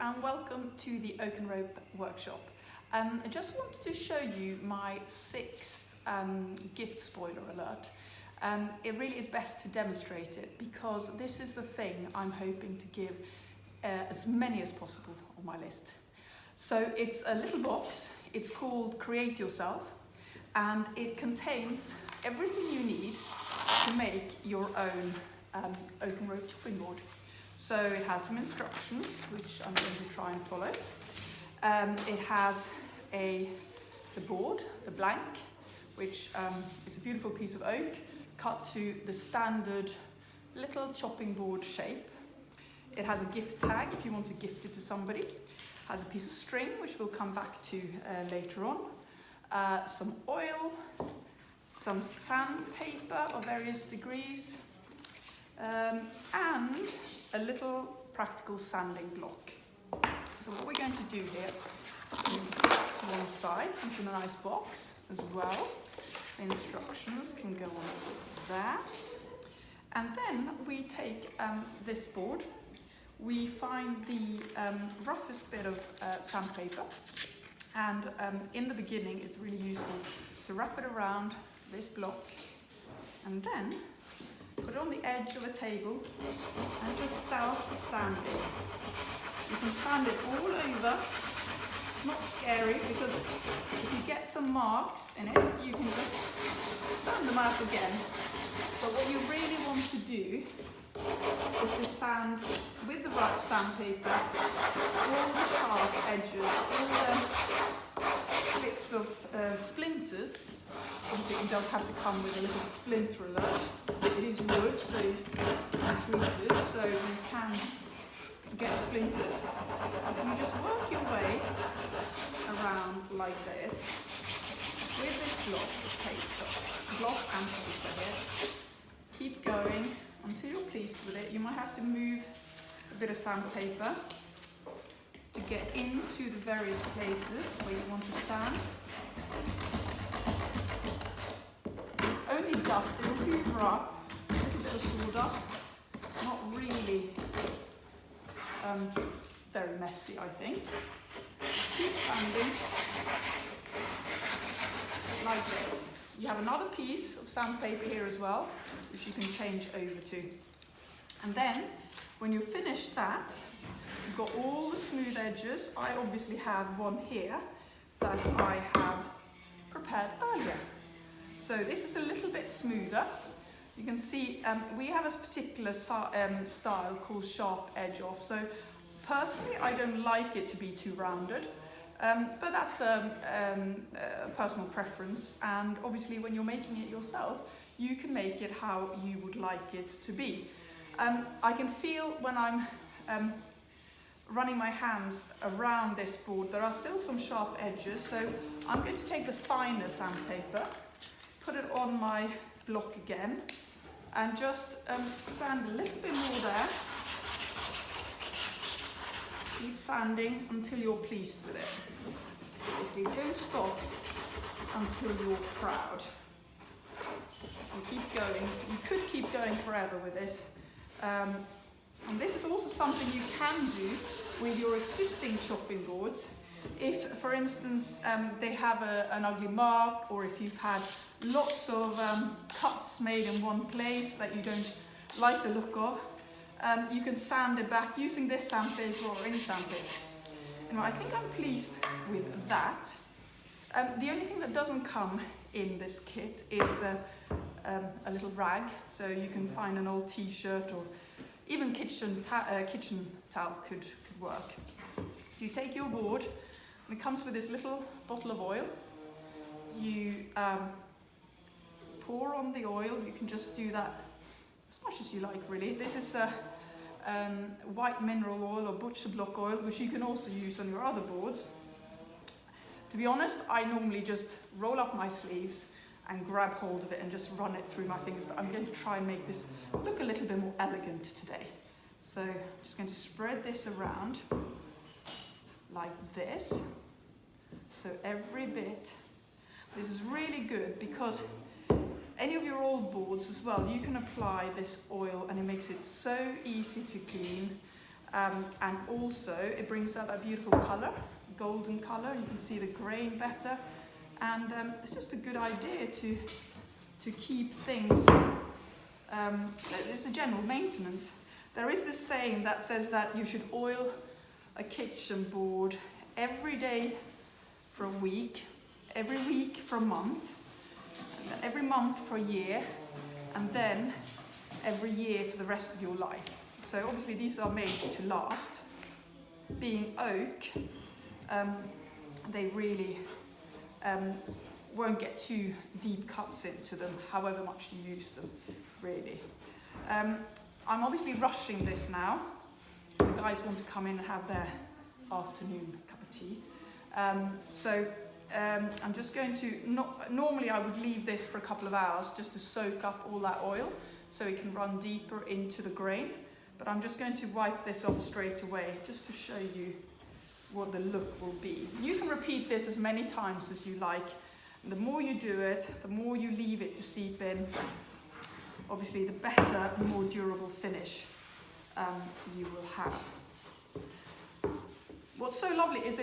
and welcome to the Oak and Rope workshop. I just wanted to show you my sixth gift spoiler alert. It really is best to demonstrate it because this is the thing I'm hoping to give as many as possible on my list. So it's a little box, it's called Create Yourself, and it contains everything you need to make your own oak and rope chopping board. So it has some instructions, which I'm going to try and follow. It has the board, the blank, which is a beautiful piece of oak cut to the standard little chopping board shape. It has a gift tag if you want to gift it to somebody. It has a piece of string, which we'll come back to later on. Some oil, some sandpaper of various degrees, and a little practical sanding block. So what we're going to do here is put it to one side into a nice box as well. The instructions can go on there. And then we take this board. We find the roughest bit of sandpaper, and in the beginning it's really useful to wrap it around this block and then put it on the edge of a table and just start sanding. You can sand it all over. It's not scary because if you get some marks in it, you can just sand them out again. But what you really want to do is to sand with the right sandpaper all the sharp edges, all the bits of splinters. Obviously it does have to come with a little splinter alert. It is wood, so treated, so you can get splinters. You just work your way around like this with this block and paper here. Keep going until you're pleased with it. You might have to move a bit of sandpaper to get into the various places where you want to sand. It's only dust, it will hoover up, a little bit of sawdust, not really very messy, I think. Keep sanding like this. You have another piece of sandpaper here as well, which you can change over to. And then, when you finish that, you've got all the smooth edges. I obviously have one here that I have prepared earlier. So this is a little bit smoother. You can see we have a particular style called sharp edge off. So personally, I don't like it to be too rounded. But that's a personal preference, and obviously when you're making it yourself, you can make it how you would like it to be. I can feel when I'm running my hands around this board, there are still some sharp edges, so I'm going to take the finer sandpaper, put it on my block again, and just sand a little bit more there. Keep sanding until you're pleased with it. Basically, don't stop until you're proud. And keep going. You could keep going forever with this. And this is also something you can do with your existing chopping boards. If, for instance, they have an ugly mark, or if you've had lots of cuts made in one place that you don't like the look of, you can sand it back using this sandpaper or any sandpaper. Anyway, I think I'm pleased with that. The only thing that doesn't come in this kit is a little rag, so you can find an old t-shirt or even kitchen towel could work. You take your board, and it comes with this little bottle of oil. You pour on the oil. You can just do that as much as you like, really. This is white mineral oil or butcher block oil, which you can also use on your other boards. To be honest, I normally just roll up my sleeves and grab hold of it and just run it through my fingers, but I'm going to try and make this look a little bit more elegant today. So I'm just going to spread this around like this. So every bit. This is really good because any of your old boards as well, you can apply this oil and it makes it so easy to clean. And also it brings out that beautiful colour, golden colour. You can see the grain better, and it's just a good idea to keep things. It's a general maintenance. There is this saying that says that you should oil a kitchen board every day for a week, every week for a month, every month for a year, and then every year for the rest of your life. So obviously these are made to last. Being oak, they really won't get too deep cuts into them, however much you use them, really. I'm obviously rushing this now. The guys want to come in and have their afternoon cup of tea. I'm just going to, normally I would leave this for a couple of hours just to soak up all that oil so it can run deeper into the grain. But I'm just going to wipe this off straight away just to show you what the look will be. You can repeat this as many times as you like. And the more you do it, the more you leave it to seep in, obviously the better, the more durable finish you will have. What's so lovely is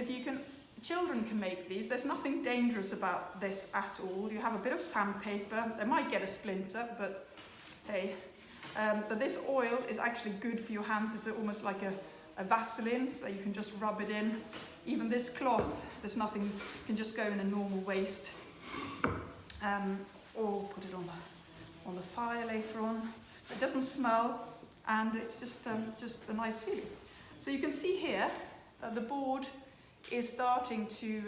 children can make these. There's nothing dangerous about this at all. You have a bit of sandpaper. They might get a splinter, but hey. But this oil is actually good for your hands. It's almost like a Vaseline, so you can just rub it in. Even this cloth, there's nothing, you can just go in a normal waste. Or put it on the fire later on. It doesn't smell, and it's just a nice feeling. So you can see here that the board is starting to,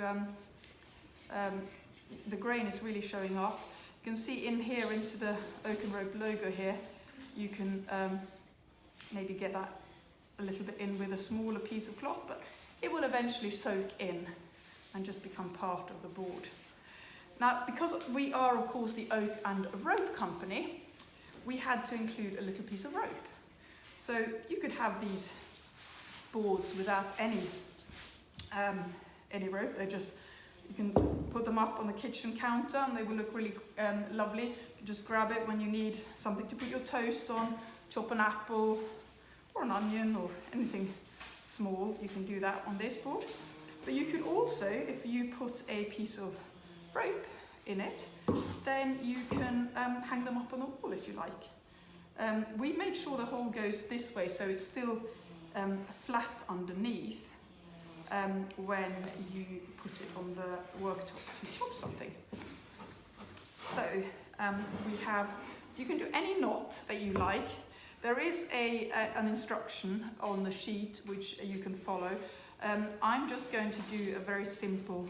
the grain is really showing up. You can see in here into the Oak and Rope logo here, you can maybe get that a little bit in with a smaller piece of cloth, but it will eventually soak in and just become part of the board. Now, because we are, of course, the Oak and Rope company, we had to include a little piece of rope. So you could have these boards without any rope. You can put them up on the kitchen counter and they will look really lovely. You can just grab it when you need something to put your toast on, chop an apple or an onion or anything small. You can do that on this board. But you could also, if you put a piece of rope in it, then you can hang them up on the wall if you like. We made sure the hole goes this way so it's still flat underneath when you put it on the worktop to chop something. So you can do any knot that you like. There is an instruction on the sheet which you can follow. I'm just going to do a very simple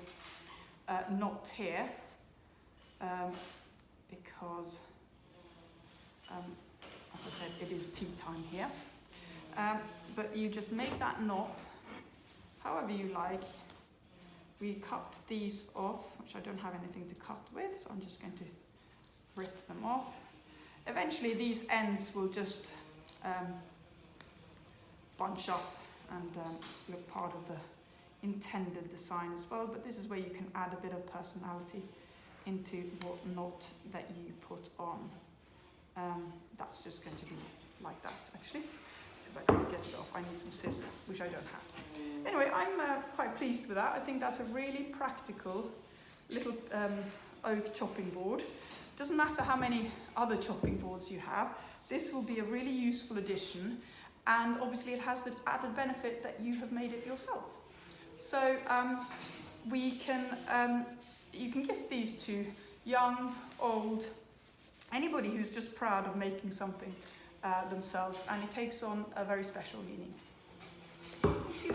knot here because, as I said, it is tea time here. But you just make that knot however you like. We cut these off, which I don't have anything to cut with, so I'm just going to rip them off. Eventually these ends will just bunch up and look part of the intended design as well, but this is where you can add a bit of personality into what knot that you put on. That's just going to be like that actually, because I can't get it off. I need some scissors, which I don't have. Anyway, I'm quite pleased with that. I think that's a really practical little oak chopping board. Doesn't matter how many other chopping boards you have, this will be a really useful addition, and obviously it has the added benefit that you have made it yourself. So you can gift these to young, old, anybody who's just proud of making something themselves, and it takes on a very special meaning. Thank you.